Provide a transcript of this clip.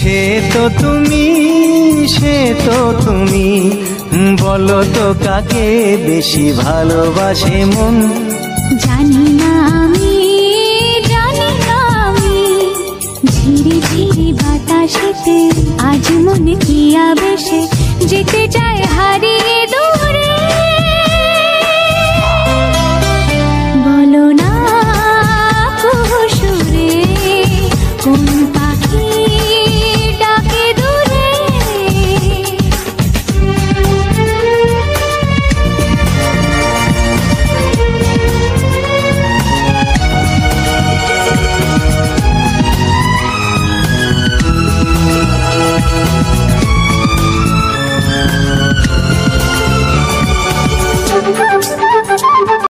সে তো তুমি, সে তো তুমি, বলো তো কাকে বেশি ভালোবাসে মন। জানি না আমি, জানি না আমি, ঝিরি ঝিরি বাতাসেতে আজ মনে কি আবেশে যেতে চায় হারিয়ে